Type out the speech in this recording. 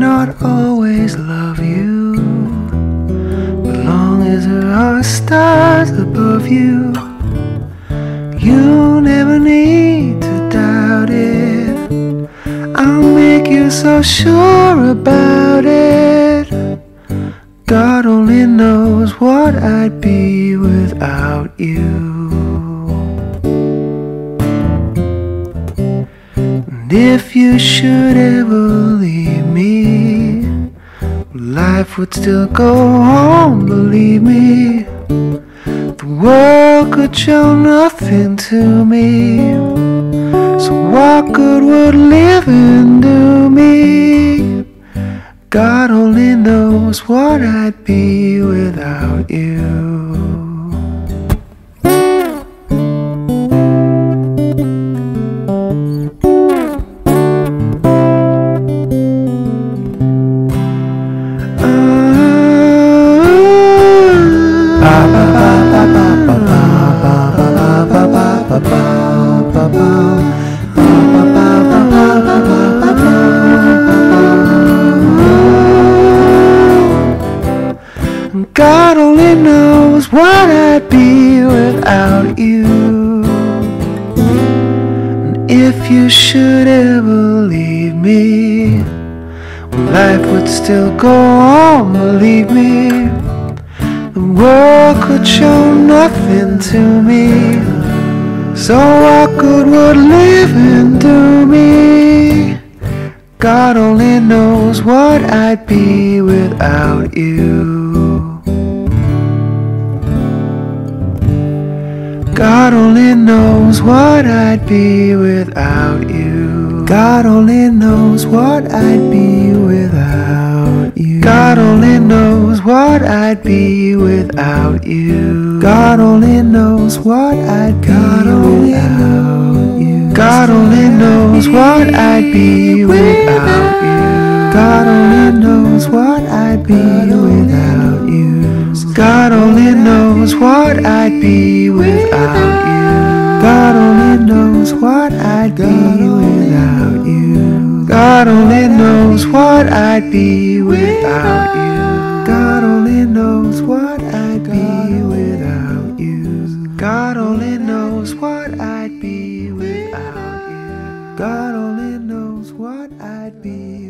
not always love you, but long as there are stars above you, you never need to doubt it. I'll make you so sure about it. God only knows what I'd be without you. And if you should ever leave me, life would still go on, believe me. The world could show nothing to me, so what good would living do me? God only knows what I'd be without you. God only knows what I'd be without you. And if you should ever leave me, life would still go on, believe me. The world could show nothing to me, so what good would living do me? God only knows what I'd be without you. God only knows what I'd be without you. God only knows what I'd be without you. God only knows what I'd be without you. God only knows what I'd be without you. God only knows what I'd be without you. God only knows what I'd be without you. God only knows what I'd be without you. God only knows what I'd be without you. God only knows what I'd be without you. God only knows what I'd be without you. God only knows what I'd be without you. God only knows what I'd be